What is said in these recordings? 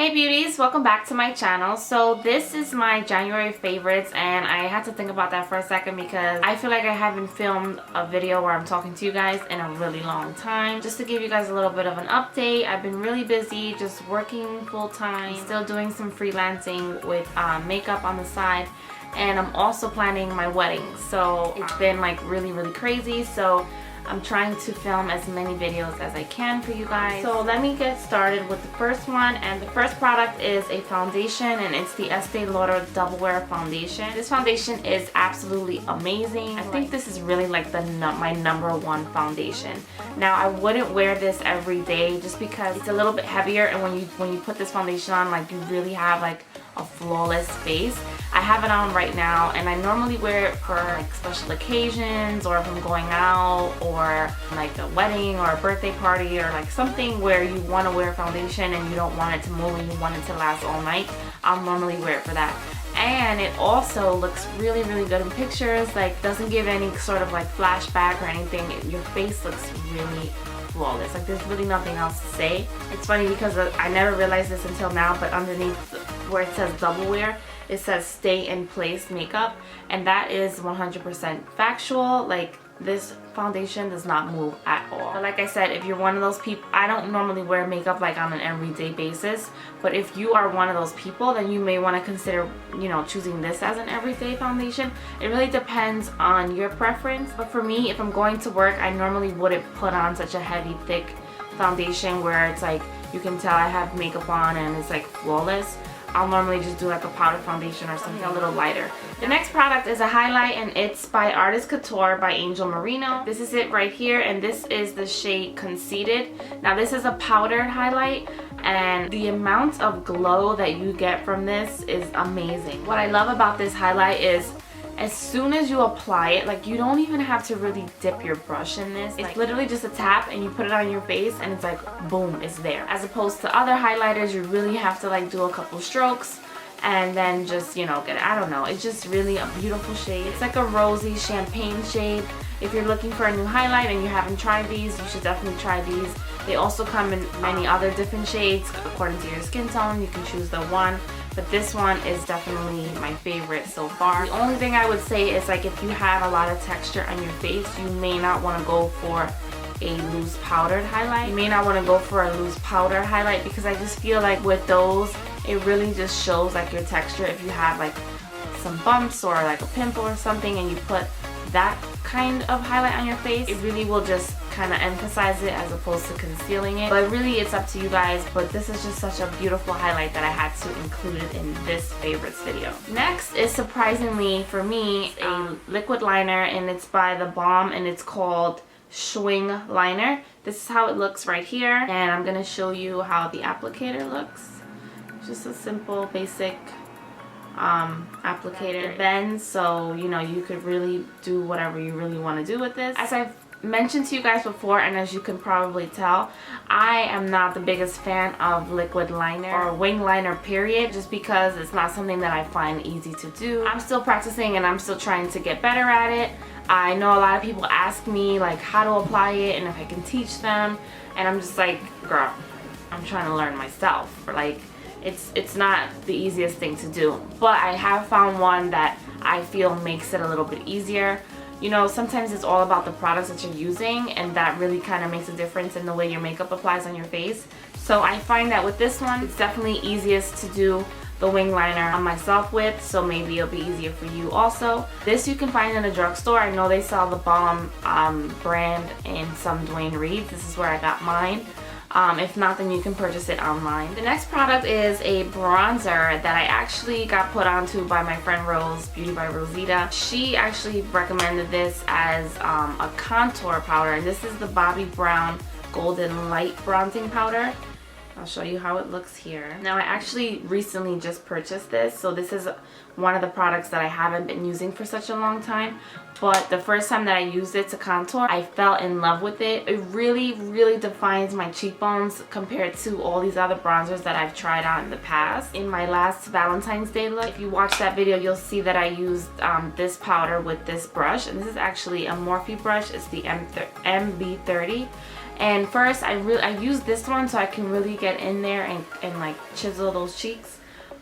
Hey beauties, welcome back to my channel. So this is my January favorites, and I had to think about that for a second because I feel like I haven't filmed a video where I'm talking to you guys in a really long time. Just to give you guys a little bit of an update, I've been really busy just working full-time, still doing some freelancing with makeup on the side, and I'm also planning my wedding. So it's been like really crazy. So I'm trying to film as many videos as I can for you guys. So let me get started with the first one, and the first product is a foundation, and it's the Estee Lauder Double Wear Foundation. This foundation is absolutely amazing. I think this is really like my number one foundation. Now I wouldn't wear this every day just because it's a little bit heavier, and when you put this foundation on, like, you really have like a flawless face. I have it on right now, and I normally wear it for like special occasions, or if I'm going out, or like a wedding or a birthday party, or like something where you want to wear foundation and you don't want it to move and you want it to last all night. I'll normally wear it for that. And it also looks really good in pictures, like doesn't give any sort of like flashback or anything. Your face looks really flawless. Like, there's really nothing else to say. It's funny because I never realized this until now, but underneath where it says double wear, it says stay in place makeup, and that is 100% factual. Like, this foundation does not move at all. But like I said, if you're one of those people, I don't normally wear makeup like on an everyday basis, but if you are one of those people, then you may want to consider, you know, choosing this as an everyday foundation. It really depends on your preference, but for me, if I'm going to work, I normally wouldn't put on such a heavy, thick foundation where it's like you can tell I have makeup on and it's like flawless. I'll normally just do like a powder foundation or something a little lighter. The next product is a highlight, and it's by Artist Couture by Angel Marino. This is it right here, and this is the shade Conceited. Now this is a powdered highlight, and the amount of glow that you get from this is amazing. What I love about this highlight is as soon as you apply it, like, you don't even have to really dip your brush in this. It's literally just a tap and you put it on your face and it's like boom, it's there. As opposed to other highlighters, you really have to like do a couple strokes and then just, you know, get it. I don't know, it's just really a beautiful shade. It's like a rosy champagne shade. If you're looking for a new highlight and you haven't tried these, you should definitely try these. They also come in many other different shades according to your skin tone. You can choose the one, but this one is definitely my favorite so far. The only thing I would say is, like, if you have a lot of texture on your face, you may not want to go for a loose powdered highlight. You may not want to go for a loose powder highlight because I just feel like with those, it really just shows like your texture. If you have like some bumps or like a pimple or something and you put that kind of highlight on your face, it really will just kind of emphasize it as opposed to concealing it. But really, it's up to you guys, but this is just such a beautiful highlight that I had to include it in this favorites video. Next is, surprisingly for me, a liquid liner, and it's by the BALM, and it's called SCHWING liner. This is how it looks right here, and I'm gonna show you how the applicator looks. Just a simple basic applicator. It bends, so you know, you could really do whatever you really want to do with this. As I've mentioned to you guys before, and as you can probably tell, I am not the biggest fan of liquid liner or wing liner period, just because it's not something that I find easy to do. I'm still practicing and I'm still trying to get better at it. I know a lot of people ask me like how to apply it and if I can teach them, and I'm just like, girl, I'm trying to learn myself. Like, it's not the easiest thing to do, but I have found one that I feel makes it a little bit easier. You know, sometimes it's all about the products that you're using, and that really kind of makes a difference in the way your makeup applies on your face. So I find that with this one, it's definitely easiest to do the wing liner on myself with, so maybe it'll be easier for you also. This you can find in a drugstore. I know they sell the BALM brand in some Dwayne Reeds. This is where I got mine. If not, then you can purchase it online. The next product is a bronzer that I actually got put onto by my friend Rose, Beauty by Rosita. She actually recommended this as a contour powder, and this is the Bobbi Brown Golden Light Bronzing Powder. I'll show you how it looks here. Now, I actually recently just purchased this, so this is one of the products that I haven't been using for such a long time, but the first time that I used it to contour, I fell in love with it. It really defines my cheekbones compared to all these other bronzers that I've tried out in the past. In my last Valentine's Day look, if you watch that video, you'll see that I used this powder with this brush, and this is actually a Morphe brush. It's the MB30, And first I use this one so I can really get in there and like chisel those cheeks.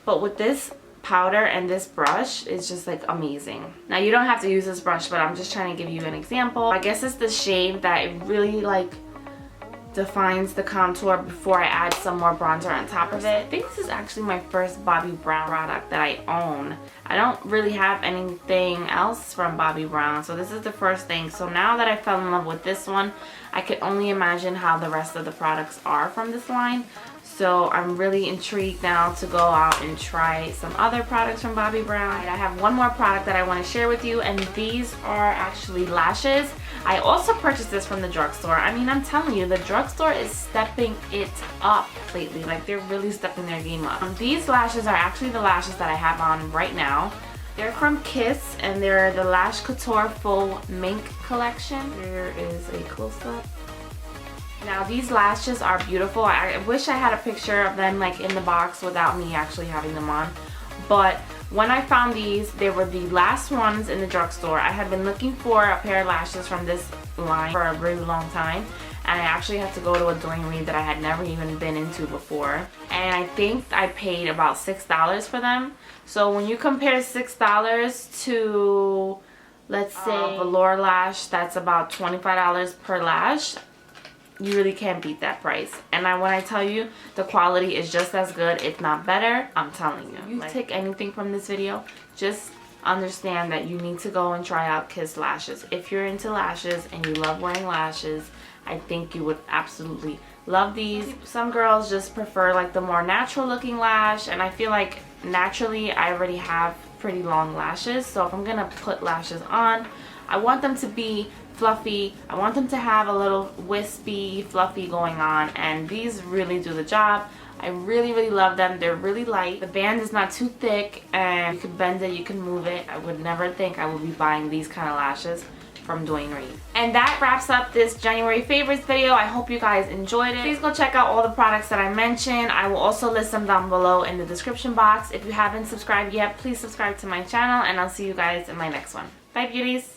But with this powder and this brush, it's just like amazing. Now you don't have to use this brush, but I'm just trying to give you an example. I guess it's the shade that it really like defines the contour before I add some more bronzer on top of it. I think this is actually my first Bobbi Brown product that I own. I don't really have anything else from Bobbi Brown, so this is the first thing. So now that I fell in love with this one, I could only imagine how the rest of the products are from this line. So I'm really intrigued now to go out and try some other products from Bobbi Brown. I have one more product that I want to share with you, and these are actually lashes. I also purchased this from the drugstore. I mean, I'm telling you, the drugstore is stepping it up lately. Like, they're really stepping their game up. These lashes are actually the lashes that I have on right now. They're from Kiss, and they're the Lash Couture Full Mink collection. Here is a close-up. Now these lashes are beautiful. I wish I had a picture of them like in the box without me actually having them on. But when I found these, they were the last ones in the drugstore. I had been looking for a pair of lashes from this line for a really long time. And I actually had to go to a Dwayne Reed that I had never even been into before. And I think I paid about $6 for them. So when you compare $6 to, let's say, a velour lash, that's about $25 per lash. You really can't beat that price. And when I tell you the quality is just as good, if not better, I'm telling you. You take anything from this video, just understand that you need to go and try out Kiss lashes. If you're into lashes and you love wearing lashes, I think you would absolutely love these. Some girls just prefer like the more natural looking lash, and I feel like naturally I already have pretty long lashes, so if I'm gonna put lashes on, I want them to be fluffy. I want them to have a little wispy, fluffy going on, and these really do the job. I really love them. They're really light. The band is not too thick, and you can bend it, you can move it. I would never think I would be buying these kind of lashes from Dwayne Reed. And that wraps up this January favorites video. I hope you guys enjoyed it. Please go check out all the products that I mentioned. I will also list them down below in the description box. If you haven't subscribed yet, please subscribe to my channel, and I'll see you guys in my next one. Bye, beauties.